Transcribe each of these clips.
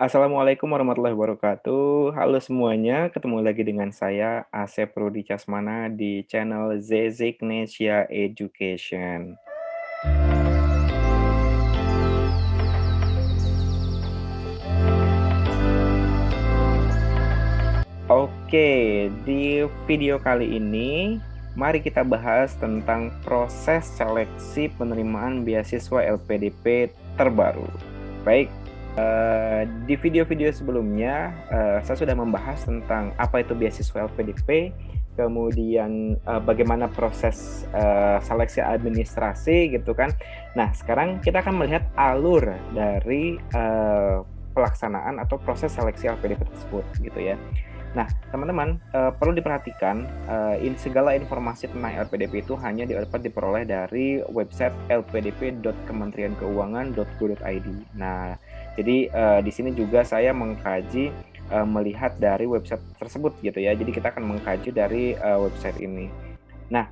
Assalamualaikum warahmatullahi wabarakatuh. Halo semuanya, ketemu lagi dengan saya Asep Rudi Casmana di channel Zezignesia Education. Oke, di video kali ini mari kita bahas tentang proses seleksi penerimaan beasiswa LPDP terbaru. Baik, di video-video sebelumnya, saya sudah membahas tentang apa itu beasiswa LPDP, kemudian, bagaimana proses, seleksi administrasi gitu kan. Nah, sekarang kita akan melihat alur dari, pelaksanaan atau proses seleksi LPDP tersebut gitu ya. Nah, teman-teman, perlu diperhatikan, segala informasi tentang LPDP itu hanya dapat diperoleh dari website lpdp.kementeriankeuangan.go.id. Nah, jadi, di sini juga saya mengkaji, melihat dari website tersebut gitu ya. Jadi kita akan mengkaji dari, website ini. Nah,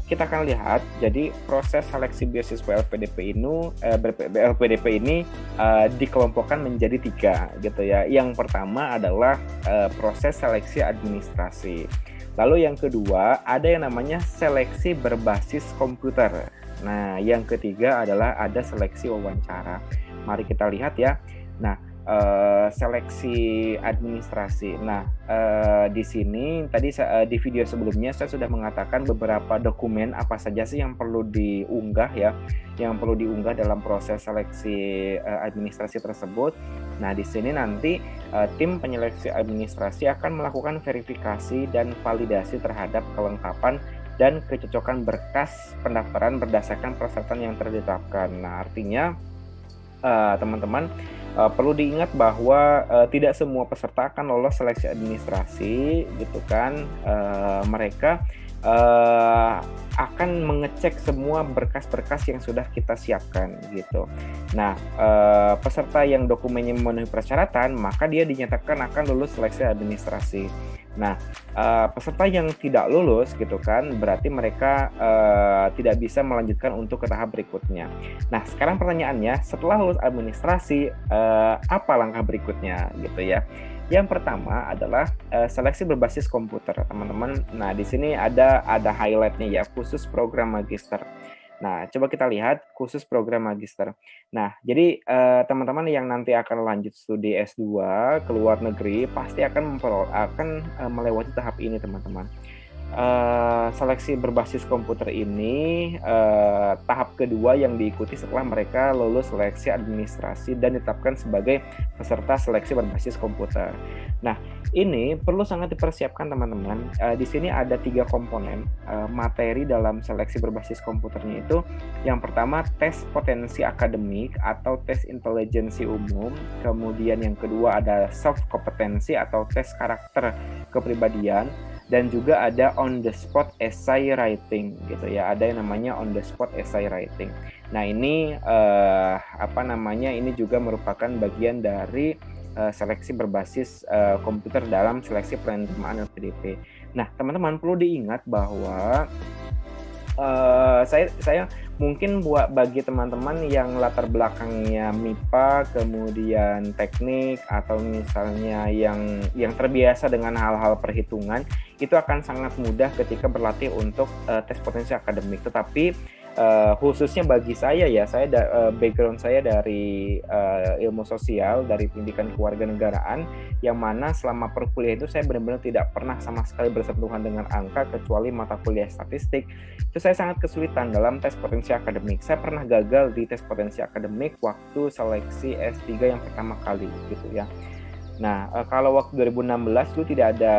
kita akan lihat jadi proses seleksi beasiswa LPDP ini, dikelompokkan menjadi 3 gitu ya. Yang pertama adalah, proses seleksi administrasi. Lalu yang kedua ada yang namanya seleksi berbasis komputer. Nah, yang ketiga adalah ada seleksi wawancara. Mari kita lihat ya. Nah, seleksi administrasi. Nah, di sini tadi di video sebelumnya saya sudah mengatakan beberapa dokumen apa saja sih yang perlu diunggah ya, yang perlu diunggah dalam proses seleksi, administrasi tersebut. Nah, di sini nanti, tim penyeleksi administrasi akan melakukan verifikasi dan validasi terhadap kelengkapan dan kecocokan berkas pendaftaran berdasarkan persyaratan yang telah ditetapkan. Nah, artinya, teman-teman, perlu diingat bahwa, tidak semua peserta akan lolos seleksi administrasi gitu kan. Mereka, akan mengecek semua berkas-berkas yang sudah kita siapkan gitu. Nah, peserta yang dokumennya memenuhi persyaratan, maka dia dinyatakan akan lulus seleksi administrasi. Nah, peserta yang tidak lulus gitu kan, berarti mereka, tidak bisa melanjutkan untuk ke tahap berikutnya. Nah, sekarang pertanyaannya, setelah lulus administrasi, apa langkah berikutnya gitu ya. Yang pertama adalah, seleksi berbasis komputer, teman-teman. Nah, di sini ada highlight-nya ya, khusus program magister. Nah, coba kita lihat khusus program magister. Nah, jadi, teman-teman yang nanti akan lanjut studi S2 ke luar negeri pasti melewati tahap ini, teman-teman. Seleksi berbasis komputer ini, tahap kedua yang diikuti setelah mereka lulus seleksi administrasi dan ditetapkan sebagai peserta seleksi berbasis komputer. Nah, ini perlu sangat dipersiapkan teman-teman. Di sini ada 3 komponen, materi dalam seleksi berbasis komputernya itu, yang pertama tes potensi akademik atau tes intelijensi umum, kemudian yang kedua ada soft kompetensi atau tes karakter kepribadian, dan juga ada on the spot essay writing gitu ya, ada yang namanya on the spot essay writing. Nah ini, ini juga merupakan bagian dari, seleksi berbasis, komputer dalam seleksi penerimaan LPDP. Nah teman-teman perlu diingat bahwa, saya mungkin bagi teman-teman yang latar belakangnya MIPA, kemudian teknik, atau misalnya yang terbiasa dengan hal-hal perhitungan, itu akan sangat mudah ketika berlatih untuk, tes potensi akademik. Tetapi, khususnya bagi saya ya, background saya dari, ilmu sosial, dari pendidikan kewarganegaraan, yang mana selama perkuliahan itu saya benar-benar tidak pernah sama sekali bersentuhan dengan angka kecuali mata kuliah statistik. Itu saya sangat kesulitan dalam tes potensi akademik. Saya pernah gagal di tes potensi akademik waktu seleksi S3 yang pertama kali gitu ya. Nah, kalau waktu 2016 dulu tidak ada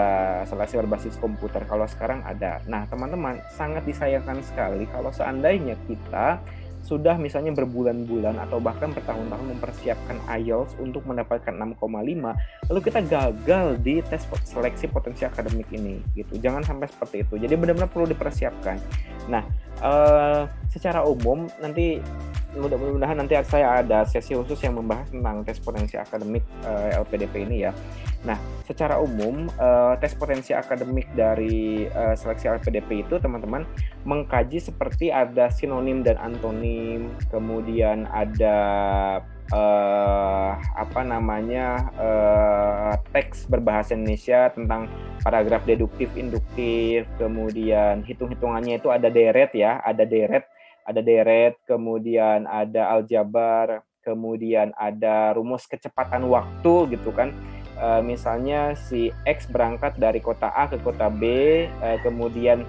seleksi berbasis komputer, kalau sekarang ada. Nah, teman-teman, sangat disayangkan sekali kalau seandainya kita sudah misalnya berbulan-bulan atau bahkan bertahun-tahun mempersiapkan IELTS untuk mendapatkan 6,5, lalu kita gagal di tes seleksi potensi akademik ini, gitu. Jangan sampai seperti itu. Jadi benar-benar perlu dipersiapkan. Nah, secara umum nanti mudah-mudahan nanti saya ada sesi khusus yang membahas tentang tes potensi akademik, LPDP ini ya. Nah, secara umum, tes potensi akademik dari, seleksi LPDP itu teman-teman mengkaji seperti ada sinonim dan antonim, kemudian ada teks berbahasa Indonesia tentang paragraf deduktif, induktif, kemudian hitung-hitungannya itu ada deret ya, ada deret, kemudian ada aljabar, kemudian ada rumus kecepatan waktu gitu kan. Misalnya si X berangkat dari kota A ke kota B, kemudian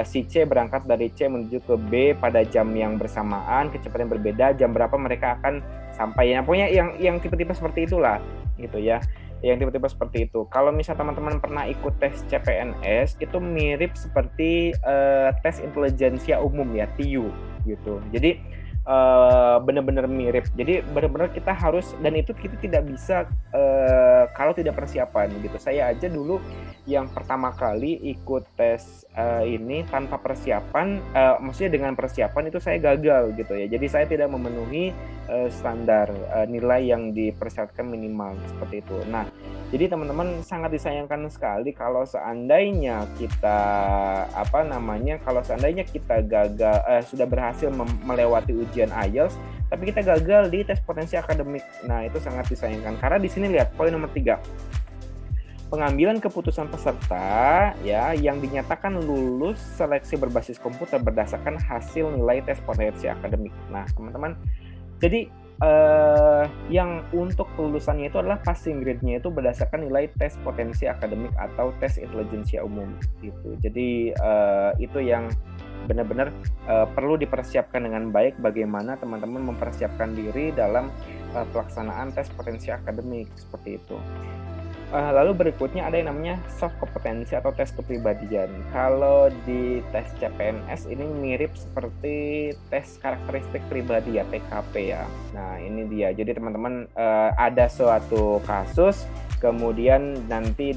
si C berangkat dari C menuju ke B pada jam yang bersamaan, kecepatan yang berbeda, jam berapa mereka akan sampai. Ya, pokoknya yang tipe-tipe seperti itulah gitu ya. Yang tipe-tipe seperti itu. Kalau misal teman-teman pernah ikut tes CPNS, itu mirip seperti tes intelijensia umum ya, TIU gitu. Jadi benar-benar mirip. Jadi benar-benar kita harus, dan itu kita tidak bisa kalau tidak persiapan gitu. Saya aja dulu yang pertama kali ikut tes ini tanpa persiapan, maksudnya dengan persiapan itu saya gagal gitu ya. Jadi saya tidak memenuhi standar nilai yang dipersyaratkan minimal seperti itu. Nah, jadi teman-teman sangat disayangkan sekali kalau seandainya kita kalau seandainya kita gagal sudah berhasil melewati ujian IELTS tapi kita gagal di tes potensi akademik. Nah, itu sangat disayangkan karena di sini lihat poin nomor 3. Pengambilan keputusan peserta ya yang dinyatakan lulus seleksi berbasis komputer berdasarkan hasil nilai tes potensi akademik. Nah, teman-teman, jadi yang untuk kelulusannya itu adalah passing grade-nya itu berdasarkan nilai tes potensi akademik atau tes intelijensia umum gitu. Jadi itu yang benar-benar perlu dipersiapkan dengan baik, bagaimana teman-teman mempersiapkan diri dalam pelaksanaan tes potensi akademik seperti itu. Lalu berikutnya ada yang namanya soft kompetensi atau tes kepribadian. Kalau di tes CPNS ini mirip seperti tes karakteristik pribadi ya, TKP ya. Nah, ini dia. Jadi teman-teman ada suatu kasus, kemudian nanti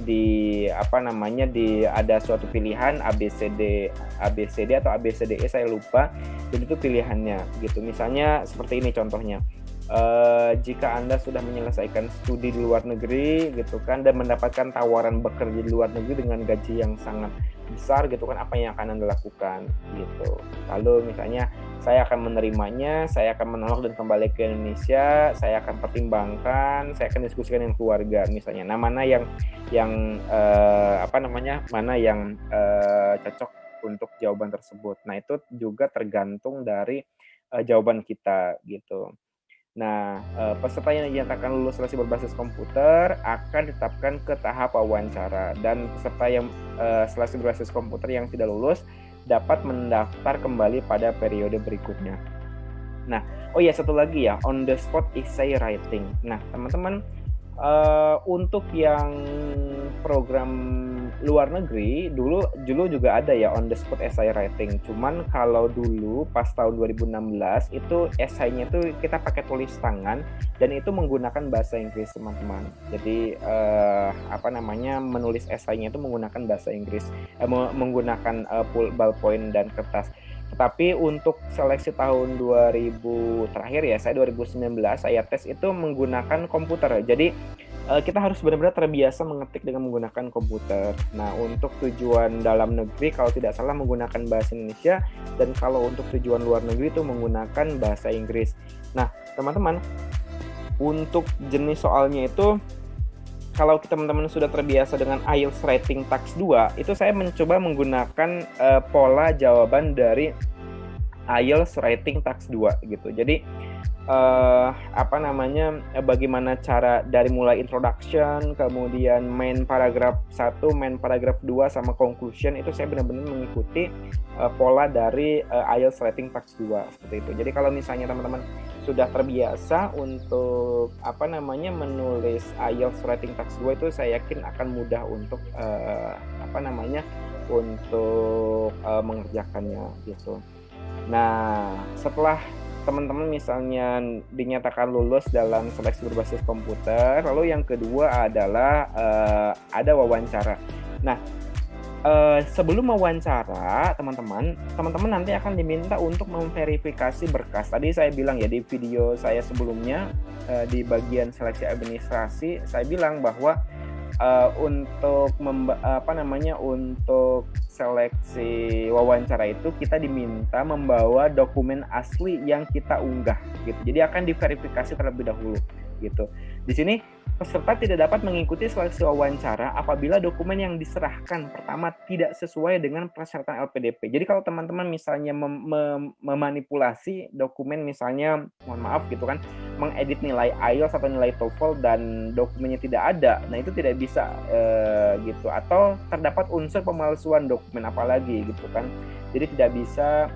ada suatu pilihan ABCD atau ABCDE saya lupa. Jadi itu pilihannya gitu. Misalnya seperti ini contohnya. Jika Anda sudah menyelesaikan studi di luar negeri gitu kan dan mendapatkan tawaran bekerja di luar negeri dengan gaji yang sangat besar gitu kan, apa yang akan Anda lakukan gitu. Lalu misalnya saya akan menerimanya, saya akan menolak dan kembali ke Indonesia, saya akan pertimbangkan, saya akan diskusikan dengan keluarga misalnya. Nah, mana yang cocok untuk jawaban tersebut. Nah, itu juga tergantung dari jawaban kita gitu. Nah, peserta yang dinyatakan lulus seleksi berbasis komputer akan ditetapkan ke tahap wawancara, dan peserta yang seleksi berbasis komputer yang tidak lulus dapat mendaftar kembali pada periode berikutnya. Nah, satu lagi ya, on the spot essay writing. Nah, teman-teman, untuk yang program luar negeri dulu juga ada ya on the spot essay writing. Cuman kalau dulu pas tahun 2016 itu esainya tuh kita pakai tulis tangan dan itu menggunakan bahasa Inggris, teman-teman. Jadi menulis esainya itu menggunakan bahasa Inggris, menggunakan ballpoint dan kertas. Tetapi untuk seleksi tahun 2000 terakhir ya, saya 2019 saya tes itu menggunakan komputer. Jadi kita harus benar-benar terbiasa mengetik dengan menggunakan komputer. Nah, untuk tujuan dalam negeri kalau tidak salah menggunakan bahasa Indonesia, dan kalau untuk tujuan luar negeri itu menggunakan bahasa Inggris. Nah, teman-teman, untuk jenis soalnya itu kalau teman-teman sudah terbiasa dengan IELTS Writing Tax 2, itu saya mencoba menggunakan pola jawaban dari IELTS Writing Tax 2 gitu. Jadi bagaimana cara dari mulai introduction, kemudian main paragraf 1, main paragraf 2 sama conclusion, itu saya benar-benar mengikuti pola dari IELTS Writing Tax 2 seperti itu. Jadi kalau misalnya teman-teman sudah terbiasa untuk menulis IELTS Writing Tax 2, itu saya yakin akan mudah untuk mengerjakannya gitu. Nah, setelah teman-teman misalnya dinyatakan lulus dalam seleksi berbasis komputer, lalu yang kedua adalah ada wawancara. Nah, sebelum wawancara, teman-teman nanti akan diminta untuk memverifikasi berkas. Tadi saya bilang ya di video saya sebelumnya di bagian seleksi administrasi, saya bilang bahwa untuk untuk seleksi wawancara itu kita diminta membawa dokumen asli yang kita unggah gitu. Jadi akan diverifikasi terlebih dahulu gitu. Di sini peserta tidak dapat mengikuti seleksi wawancara apabila dokumen yang diserahkan pertama tidak sesuai dengan persyaratan LPDP. Jadi kalau teman-teman misalnya memanipulasi dokumen, misalnya mohon maaf gitu kan, mengedit nilai IELTS atau nilai TOEFL dan dokumennya tidak ada, nah itu tidak bisa gitu. Atau terdapat unsur pemalsuan dokumen apalagi gitu kan, jadi tidak bisa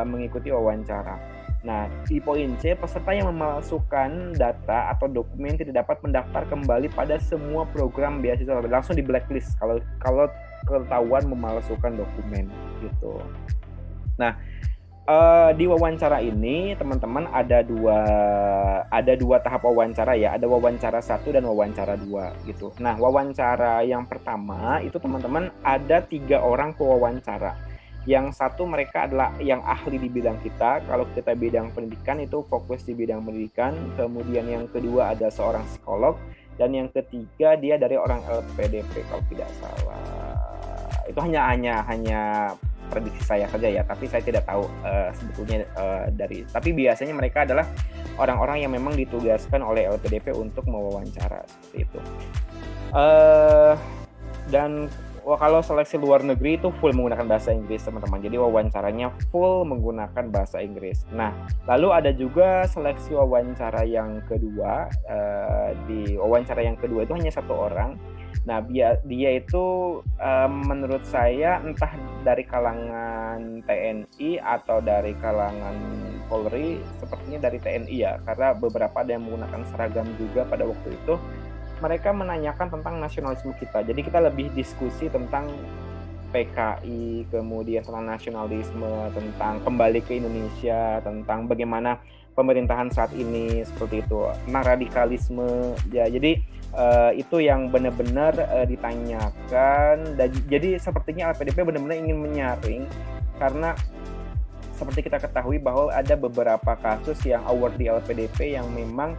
mengikuti wawancara. Nah, di poin C, peserta yang memalsukan data atau dokumen tidak dapat mendaftar kembali pada semua program beasiswa, langsung di blacklist kalau ketahuan memalsukan dokumen gitu. Nah, di wawancara ini teman-teman ada dua tahap wawancara ya, ada wawancara 1 dan wawancara 2 gitu. Nah, wawancara yang pertama itu teman-teman ada 3 orang pewawancara. Yang satu mereka adalah yang ahli di bidang kita, kalau kita bidang pendidikan itu fokus di bidang pendidikan, kemudian yang kedua ada seorang psikolog, dan yang ketiga dia dari orang LPDP kalau tidak salah. Itu hanya prediksi saya saja ya, tapi saya tidak tahu sebetulnya tapi biasanya mereka adalah orang-orang yang memang ditugaskan oleh LPDP untuk mewawancara seperti itu. Dan kalau seleksi luar negeri itu full menggunakan bahasa Inggris teman-teman, jadi wawancaranya full menggunakan bahasa Inggris. Nah, lalu ada juga seleksi wawancara yang kedua. Di wawancara yang kedua itu hanya 1 orang. Nah, dia itu menurut saya entah dari kalangan TNI atau dari kalangan Polri, sepertinya dari TNI ya, karena beberapa ada yang menggunakan seragam juga pada waktu itu. Mereka menanyakan tentang nasionalisme kita, jadi kita lebih diskusi tentang PKI, kemudian tentang nasionalisme, tentang kembali ke Indonesia, tentang bagaimana pemerintahan saat ini, seperti itu, tentang radikalisme ya. Jadi itu yang benar-benar ditanyakan, dan jadi sepertinya LPDP benar-benar ingin menyaring, karena seperti kita ketahui bahwa ada beberapa kasus yang award di LPDP yang memang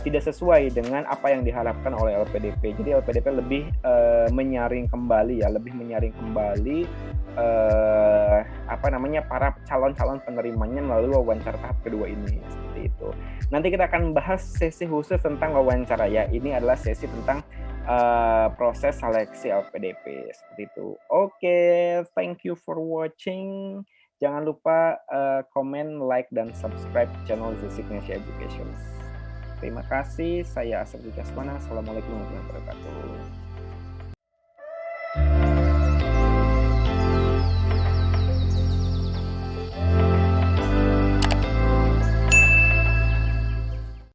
tidak sesuai dengan apa yang diharapkan oleh LPDP. Jadi LPDP lebih menyaring kembali para calon-calon penerimanya melalui wawancara tahap kedua ini, seperti itu. Nanti kita akan bahas sesi khusus tentang wawancara ya. Ini adalah sesi tentang proses seleksi LPDP, seperti itu. Oke, thank you for watching. Jangan lupa komen, like, dan subscribe channel Signature Education. Terima kasih, saya Asep Dikasmana. Assalamualaikum warahmatullahi wabarakatuh.